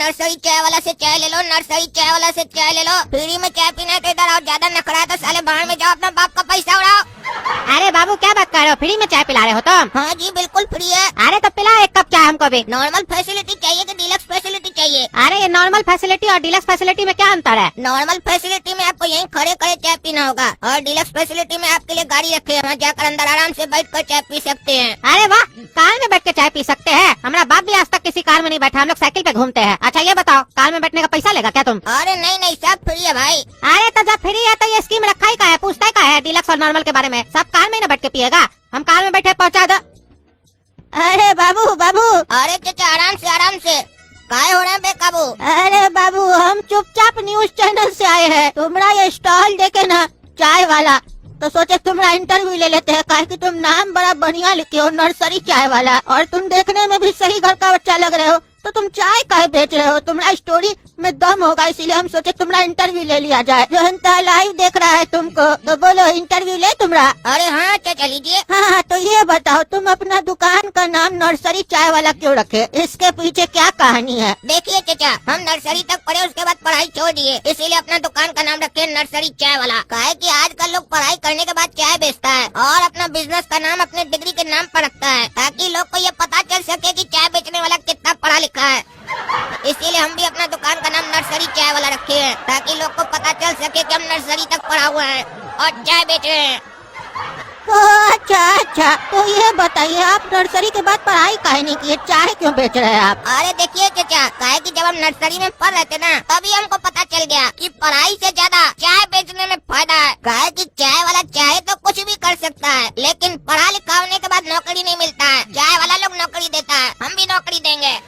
Nursery चाय वाला से चाय ले लो, नर्सरी चाय वाला से चाय ले लो। फ्री में चाय पीना है तो इधर आओ, ज्यादा नखरा है तो साले बाहर में जाओ, अपना बाप का पैसा उड़ाओ। अरे बाबू क्या बात कर रहे हो, फ्री में चाय पिला रहे हो तुम? हाँ जी बिल्कुल फ्री है। अरे तो पिला एक कप चाय हमको भी। नॉर्मल फैसिलिटी चाहिए कि डिलक्स फैसिलिटी चाहिए? अरे ये नॉर्मल फैसिलिटी और डिलक्स फैसिलिटी में क्या अंतर है? नॉर्मल फैसिलिटी में आपको यहीं खड़े खड़े चाय पीना होगा और डिलक्स फैसिलिटी में आपके लिए गाड़ी रखे, वहाँ जाकर अंदर आराम से बैठ कर चाय पी सकते हैं। अरे वाह, कार में बैठ के चाय पी सकते हैं? हमारा बाप भी आज तक किसी कार में नहीं बैठा, हम लोग साइकिल पे घूमते हैं। अच्छा ये बताओ, कार में बैठने का पैसा लेगा क्या तुम? अरे नहीं नहीं, सब फ्री है भाई। अरे तो जब फ्री है तो ये स्कीम रखा ही का है, पूछता ही का है डिलक्स और नॉर्मल के बारे में? सब कार में न बैठ के पिएगा, हम कार में बैठे पहुँचा दो। अरे बाबू बाबू, अरे चाचा आराम से काय हो रहे हैं बेकाबू? अरे बाबू हम चुपचाप न्यूज चैनल से आए हैं, तुम्हारा ये स्टॉल देखे ना चाय वाला, तो सोचे तुम्हारा इंटरव्यू ले लेते हैं, काहे कि तुम नाम बड़ा बढ़िया लिखे हो, नर्सरी चाय वाला, और तुम देखने में भी सही घर का बच्चा लग रहे हो, तो तुम चाय काहे बेच रहे हो? तुम्हारा स्टोरी में दम होगा, इसीलिए हम सोचे तुम्हारा इंटरव्यू ले लिया जाए। जनता लाइव देख रहा है तुमको, तो बोलो इंटरव्यू ले तुम्हारा। अरे हाँ चाचा लीजिए। हाँ तो ये बताओ, तुम अपना दुकान का नाम नर्सरी चाय वाला क्यों रखे? इसके पीछे क्या कहानी है? देखिए चाचा, हम नर्सरी तक पढ़े, उसके बाद पढ़ाई छोड़ दिए, इसीलिए अपना दुकान का नाम रखे नर्सरी चाय वाला। काहे कि आजकल लोग पढ़ाई करने के बाद चाय बेचता है और अपना बिजनेस का नाम अपने डिग्री के नाम पर रखता है, ताकि लोग को ये पता चल सके कि चाय बेचने वाला कितना पढ़ा लिखा है। इसीलिए हम भी अपना दुकान का नाम नर्सरी चाय वाला रखे हैं, ताकि लोग को पता चल सके कि हम नर्सरी तक पढ़ा हुआ है और चाय बेच रहे हैं। अच्छा, तो ये बताइए आप नर्सरी के बाद पढ़ाई काहे नहीं किए, चाय क्यों बेच रहे हैं आप? अरे देखिए चाचा, काहे कि जब हम नर्सरी में पढ़ रहे थे ना, तभी हमको पता चल गया कि पढ़ाई से ज्यादा चाय बेचने में फायदा है। काहे कि चाय वाला चाहे तो कुछ भी कर सकता है, लेकिन पढ़ा लिखा होने के बाद नौकरी नहीं मिलता है। चाय वाला लोग नौकरी देता है, हम भी नौकरी देंगे।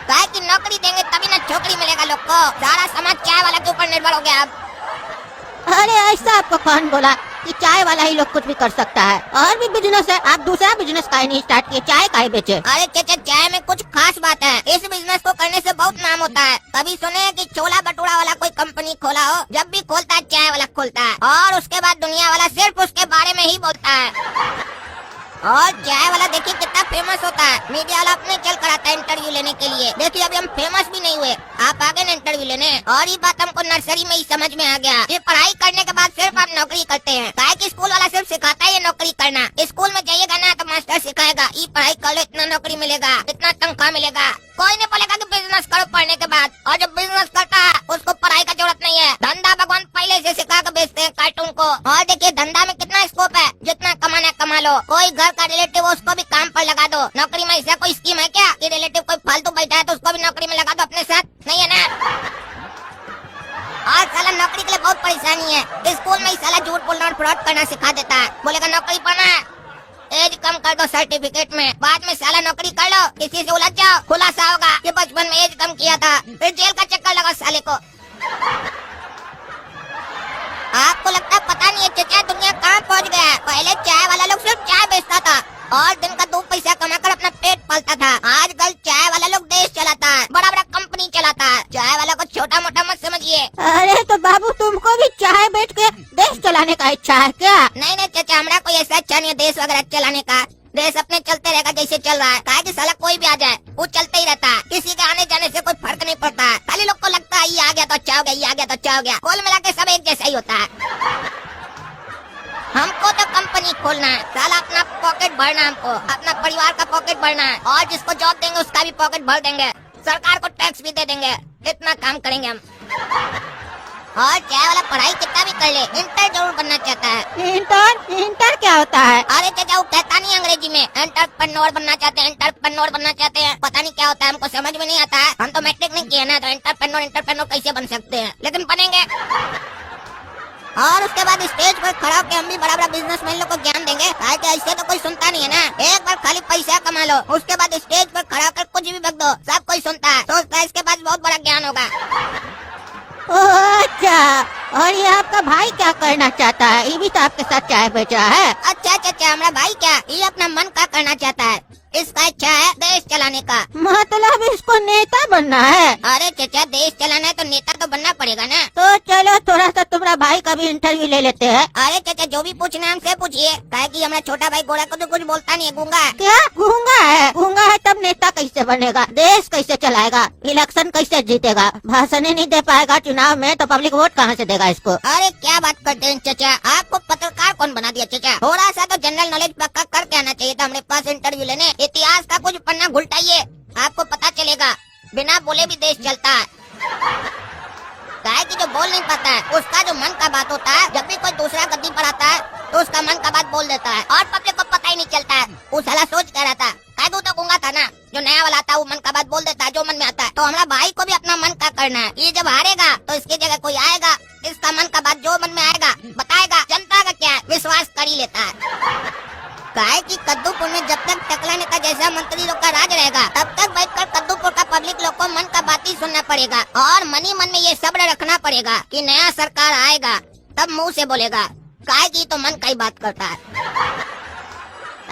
काहे कि नौकरी देंगे तभी ना छोकरी मिलेगा लोग को। सारा समाज चाय वाला के ऊपर निर्भर हो गया अब। अरे ऐसा आपको कौन बोला कि चाय वाला ही लोग कुछ भी कर सकता है? और भी बिजनेस है, आप दूसरा बिजनेस काहे नहीं स्टार्ट किए, चाय काहे बेचे? अरे चाचा, चाय में कुछ खास बात है, इस बिजनेस को करने से बहुत नाम होता है। कभी सुने हैं कि छोला भटूरा वाला कोई कंपनी खोला हो? जब भी खोलता है चाय वाला खोलता है, और उसके बाद दुनिया वाला सिर्फ उसके बारे में ही बोलता है। और चाय वाला देखिए कितना फेमस होता है, मीडिया वाला अपने चल कर आता है इंटरव्यू लेने के लिए। देखिए अभी हम फेमस भी नहीं हुए, आप आगे ना इंटरव्यू लेने। और ये बात हमको नर्सरी में ही समझ में आ गया कि पढ़ाई करने के बाद सिर्फ आप नौकरी करते हैं। काहे कि स्कूल वाला सिर्फ सिखाता है ये नौकरी करना। स्कूल में जाइएगा ना तो मास्टर सिखाएगा, ये पढ़ाई कर लो, इतना नौकरी मिलेगा, इतना तनख्वाह मिलेगा। कोई नहीं बोलेगा कि बिजनेस करो पढ़ने के बाद। और जो बिजनेस करता है उसको पढ़ाई का जरूरत नहीं है, धंधा भगवान पहले से सिखा कर बेचते हैं कार्टून को। और देखिए धंधा में कितना स्कोप है, जितना कमाना कमा लो। कोई घर का रिलेटिव उसको भी काम पर लगा दो। नौकरी में ऐसा कोई स्कीम है क्या कि रिलेटिव कोई फालतू बैठा है तो उसको भी नौकरी में लगा दो अपने साथ? नहीं है ना। और साला नौकरी के लिए बहुत परेशानी है। स्कूल में ही साला झूठ बोलना और फ्रॉड करना सिखा देता है। बोलेगा नौकरी पढ़ना है, एज कम कर दो सर्टिफिकेट में, बाद में साला नौकरी कर लो, किसी से उलझ जाओ, खुलासा होगा कि बचपन में एज कम किया था, फिर जेल का चक्कर लगा साले को। आपको लगता है पता नहीं है चाचा, दुनिया कहाँ पहुँच गया है। पहले चाय वाला लोग सिर्फ चाय बेचता था और दिन का 2 पैसा कमाकर अपना पेट पालता था। आजकल चाय वाला लोग देश चलाता है, बड़ा बड़ा कंपनी चलाता है। चाय वाला को छोटा मोटा मत समझिए। अरे तो बाबू तुमको भी चाय बेच के देश चलाने का इच्छा है क्या? नहीं नहीं चाचा, हमारा कोई ऐसा इच्छा नहीं है देश वगैरह चलाने का। देश अपने चलते रहेगा जैसे चल रहा है। काहे कि साला कोई भी आ जाए वो चलते ही रहता है, किसी के आने जाने से कोई फर्क नहीं पड़ता है। खाली लोग को लगता है ये आ गया तो अच्छा हो गया, ये आ गया तो अच्छा हो गया। कुल मिला के सब एक जैसा ही होता है। हमको तो कंपनी खोलना है, साला अपना पॉकेट भरना है, हमको अपना परिवार का पॉकेट भरना है, और जिसको जॉब देंगे उसका भी पॉकेट भर देंगे, सरकार को टैक्स भी दे देंगे। इतना काम करेंगे हम। और चाय वाला पढ़ाई कितना भी कर ले, इंटर जरूर बनना चाहता है। इंटर क्या होता है? अरे चाचा वो कहता नहीं अंग्रेजी में, एंटरप्रेन्योर बनना चाहते हैं, एंटरप्रेन्योर बनना चाहते हैं। पता नहीं क्या होता है, हमको समझ में नहीं आता है। हम तो मैट्रिक नहीं किए ना, तो एंटरप्रेन्योर कैसे बन सकते हैं, लेकिन बनेंगे। और उसके बाद स्टेज पर खड़ा होकर हम भी बड़ा बड़ा बिजनेसमैन लोग को ज्ञान देंगे। ऐसे तो कोई सुनता नहीं है ना। एक बार खाली पैसा कमा लो, उसके बाद स्टेज पर खड़ा होकर कुछ भी बक दो, सब कोई सुनता है, सोचता है इसके पास बहुत बड़ा ज्ञान होगा। अच्छा, और ये आपका भाई क्या करना चाहता है? ये भी तो आपके साथ चाय बेचा है। अच्छा चाचा, हमारा भाई क्या, ये अपना मन का करना चाहता है। इसका इच्छा है देश चलाने का। मतलब इसको नेता बनना है? अरे चचा, देश चलाना है तो नेता तो बनना पड़ेगा ना। तो चलो थोड़ा सा तुम्हारा भाई का भी इंटरव्यू ले लेते हैं। अरे चचा, जो भी पूछना है हमसे पूछिए, काहे कि हमारा छोटा भाई गोरा को तो कुछ बोलता नहीं है, गूंगा है। क्या गूंगा है? गूंगा है तब नेता कैसे बनेगा? देश कैसे चलाएगा? इलेक्शन कैसे जीतेगा? भाषण ही नहीं दे पाएगा चुनाव में तो पब्लिक वोट कहाँ से देगा इसको? अरे क्या बात करते हैं चचा, आपको पत्रकार कौन बना दिया चचा? थोड़ा सा तो जनरल नॉलेज पक्का करके आना चाहिए था हमारे पास इंटरव्यू लेने। इतिहास का कुछ पन्ना घुलटाइए, आपको पता चलेगा बिना बोले भी देश चलता है। काहे कि जो बोल नहीं पाता है उसका जो मन का बात होता है, जब भी कोई दूसरा गद्दी पर आता है तो उसका मन का बात बोल देता है और पब्लिक को पता ही नहीं चलता है। वो साला सोच कह रहा था, काहे तो गूंगा था ना, जो नया वाला आता है वो मन का बात बोल देता है जो मन में आता है। तो हमारा भाई को भी अपना मन का करना है। ये जब हारेगा तो इसकी जगह कोई आएगा, इसका मन का बात जो मन में आएगा बताएगा। जनता का क्या है, विश्वास कर ही लेता है। काहे कि कद्दूपुर में जब तक टकला नेता जैसा मंत्री लोग का राज रहेगा तब तक बैठकर कद्दूपुर का पब्लिक लोग को मन का बात ही सुनना पड़ेगा और मन ही मन में ये सब्र रखना पड़ेगा कि नया सरकार आएगा तब मुंह से बोलेगा। काहे कि तो मन का ही बात करता है।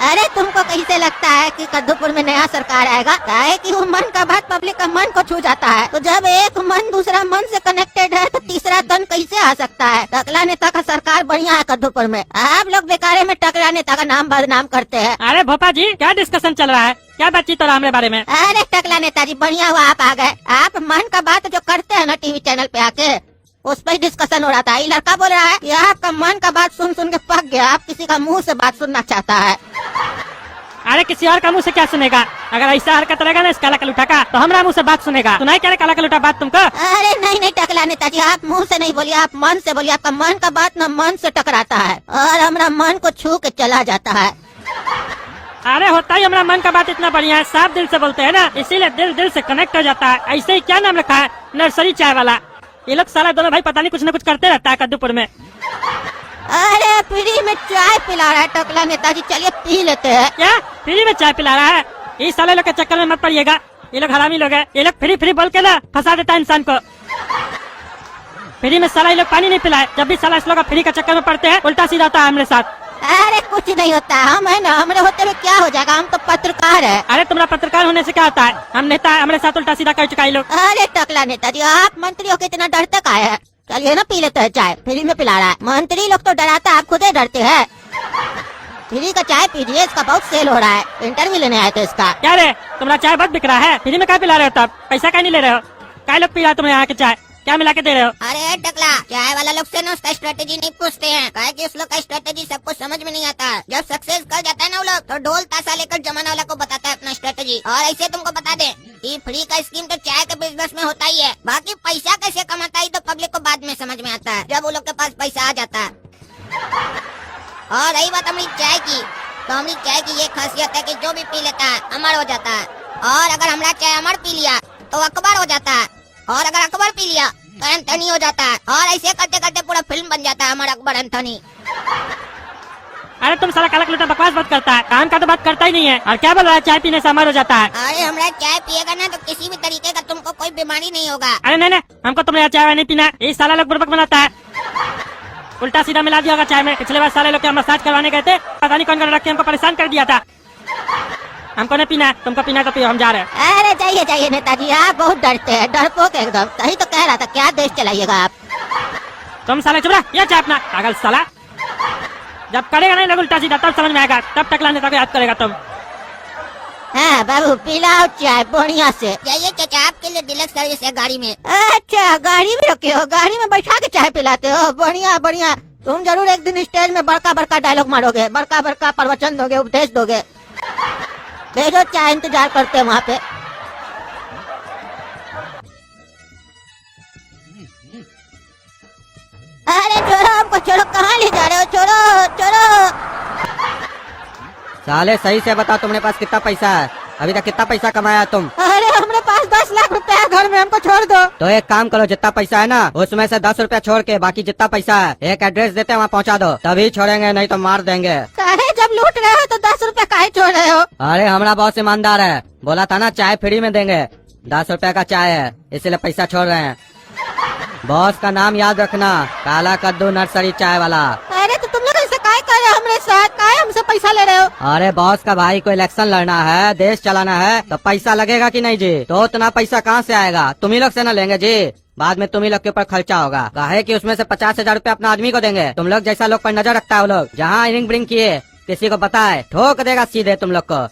अरे तुमको कैसे लगता है कि कद्दूपुर में नया सरकार आएगा? काहे कि वो मन का बात पब्लिक का मन को छू जाता है। तो जब एक मन दूसरा मन से कनेक्टेड है तो तीसरा तन कैसे आ सकता है? टकला नेता का सरकार बढ़िया है कद्दूपुर में। आप लोग बेकारे में टकला नेता का नाम बदनाम करते हैं। अरे भोपा जी, क्या डिस्कशन चल रहा है? क्या बातचीत हो रहा है हमारे बारे में? अरे टकला नेताजी, बढ़िया हुआ आप आ गए। आप मन का बात जो करते हैं ना टीवी चैनल पे आके, उस पर डिस्कशन हो रहा था। ये लड़का बोल रहा है कि आपका मन का बात सुन सुन के पक गया, आप किसी का मुंह से बात सुनना चाहता है। अरे किसी और का मुंह से क्या सुनेगा? अगर ऐसा हरकत रहेगा ना इस काला कलूठा का तो हमारा मुंह से बात सुनेगा। सुनाई क्या रे काला कलूठा बात तुमको? अरे नहीं नहीं टकला नेताजी, आप मुंह से नहीं बोलिए, आप मन से बोलिए। आपका मन का बात ना मन से टकराता है और हमारा मन को छू के चला जाता है। अरे होता ही हमारा मन का बात इतना बढ़िया है, साफ दिल से बोलते हैं ना, इसीलिए दिल दिल से कनेक्ट हो जाता है। ऐसे ही क्या नाम रखा है? नर्सरी चाय वाला। ये लोग साला दोनों भाई पता नहीं कुछ न कुछ करते रहता है कद्दूपुर में। अरे फ्री में चाय पिला रहा है टकला नेताजी, चलिए पी लेते हैं। क्या फ्री में चाय पिला रहा है? इस साले लोग के चक्कर में मत पड़िएगा, ये लोग हरामी लोग हैं। ये लोग फ्री फ्री बोल के ना फंसा देता है इंसान को। फ्री में साला ये लोग पानी नहीं पिलाए। जब भी साला इस लोग फ्री का चक्कर में पड़ते हैं उल्टा सीधा होता है हमारे साथ। अरे कुछ नहीं होता, हम है ना, हमारे होते हुए क्या हो जाएगा? हम तो पत्रकार है। अरे तुम्हारा पत्रकार होने से क्या होता है? हम नेता है, हमारे साथ उल्टा सीधा कर चुका है लोग। अरे टकला नेताजी, आप मंत्रियों के इतना डरते का है? चलिए ना पी लेते हैं चाय, फ्री में पिला रहा है। मंत्री लोग तो डराता, आप खुद ही डरते हैं। फ्री का चाय पीजिए, इसका बहुत सेल हो रहा है। इंटरव्यू लेने आए थे इसका। क्या रे, तुम्हारा चाय बहुत बिक रहा है, फ्री में क्या पिला रहे हो? तब पैसा क्या नहीं ले रहे हो? क्या लोग पी रहा है तुम्हें यहाँ के चाय? क्या मिला के दे रहे हो? अरे टकला, चाय वाला लोग से ना उसका स्ट्रेटेजी नहीं पूछते हैं, काहे कि उस लोग का स्ट्रेटेजी सबको समझ में नहीं आता। जब सक्सेस कर जाता है ना वो लोग तो ढोल ताशा लेकर जमाना वाला को बताता है अपना स्ट्रेटेजी। और ऐसे तुमको बता दे कि फ्री का स्कीम तो चाय के बिजनेस में होता ही है, बाकी पैसा कैसे कमाता है तो पब्लिक को बाद में समझ में आता है, जब वो लोग के पास पैसा आ जाता है। और रही बात हमारी चाय की, तो हमारी चाय की ये खासियत है कि जो भी पी लेता है अमर हो जाता है। और अगर हमारा चाय अमर पी लिया तो अकबर हो जाता है, और अगर अकबर पी लिया तो एंथनी हो जाता है। और ऐसे करते करते पूरा फिल्म बन जाता है हमारा अकबर एंथनी। अरे तुम साला काला कलूठा बकवास बात करता है, काम का तो बात करता ही नहीं है। और क्या बोल रहा है चाय पीने से अमर हो जाता है? अरे हमारा चाय पिएगा ना तो किसी भी तरीके का तुमको कोई बीमारी नहीं होगा। अरे नहीं, हमको तुम्हारा चाय नहीं पीना। ये साला लोग बुड़बक बनाता है, उल्टा सीधा मिला दिया होगा चाय में। पिछले बार साले लोग मसाज करवाने गए थे, पता नहीं कौन कर रख के हमको परेशान कर दिया था। हमको नहीं पीना, तुमको पीना तो पियो, हम जा रहे हैं। अरे जाइए जाइए नेताजी, आप बहुत डरते हैं, डरपोक एकदम। सही तो कह रहा था, क्या देश चलाइएगा आप? तुम साले चुप रह, ये चाय अपना पागल साला। जब करेगा नहीं लोग उल्टा सीधा तब समझ में आएगा, तब टकला नेता को याद करेगा तुम। हाँ बाबू पिलाओ चाय बढ़िया से। जाइए चाचा, आपके लिए डिलक्स सर्विस है गाड़ी में। अच्छा गाड़ी में रखे हो, गाड़ी में बैठा के चाय पिलाते हो? बढ़िया बढ़िया। तुम जरूर एक दिन स्टेज में बड़का बड़का डायलॉग मारोगे, बड़का बड़का प्रवचन दोगे, उपदेश दोगे। भेजो चाय, इंतजार करते हैं वहाँ पे। अरे छोड़ो हमको, छोड़ो, कहाँ ले जा रहे हो? छोड़ो छोड़ो। साले सही से बताओ तुम्हारे पास कितना पैसा है? अभी तक कितना पैसा कमाया तुम? अरे हमारे पास 10 लाख रुपए है घर में, हमको छोड़ दो। तो एक काम करो, जितना पैसा है ना उसमें से 10 रुपया छोड़ के बाकी जितना पैसा है एक एड्रेस देते हैं वहाँ पहुँचा दो, तभी छोड़ेंगे, नहीं तो मार देंगे। काहे जब लूट रहे हो तो 10 रुपए काहे छोड़ रहे हो? अरे हमारा बॉस ईमानदार है, बोला था ना चाय फ्री में देंगे। 10 रुपया का चाय है इसलिए पैसा छोड़ रहे हैं। बॉस का नाम याद रखना, काला कद्दू नर्सरी चाय वाला। अरे तो तुम लोग ऐसे काहे कर रहे हो हमरे साथ? काहे हमसे पैसा ले रहे हो? अरे बॉस का भाई को इलेक्शन लड़ना है, देश चलाना है, तो पैसा लगेगा कि नहीं जी? तो उतना पैसा कहाँ से आएगा? तुम ही लोग से न लेंगे जी। बाद में तुम ही लोग के ऊपर खर्चा होगा। काहे कि उसमें से 50,000 रूपए अपना आदमी को देंगे। तुम लोग जैसा लोग पर नजर रखता है वो लोग, जहाँ रिंग ब्रिंग किए किसी को बताए ठोक देगा सीधे तुम लोग को।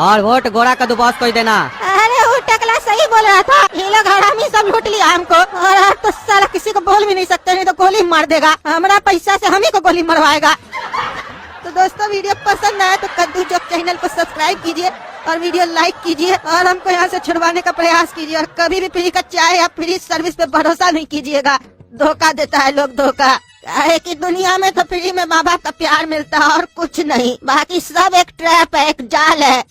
और वोट गोरा कद्दू बॉस को ही देना। अरे वो टकला सही बोल रहा था, ये लोग हरामी सब लूट लिया हमको, और अब तो साला किसी को बोल भी नहीं सकते, नहीं तो गोली मार देगा। हमारा पैसा से हम ही को गोली मरवाएगा। तो दोस्तों वीडियो पसंद आए तो कद्दू जोक चैनल को सब्सक्राइब कीजिए और वीडियो लाइक कीजिए और हमको यहाँ से छुड़वाने का प्रयास कीजिए। और कभी भी फ्री का चाय या फ्री सर्विस पे भरोसा नहीं कीजिएगा, धोखा देता है लोग, धोखा। है कि दुनिया में तो फ्री में माँ बाप का प्यार मिलता है और कुछ नहीं, बाकी सब एक ट्रैप है, एक जाल है।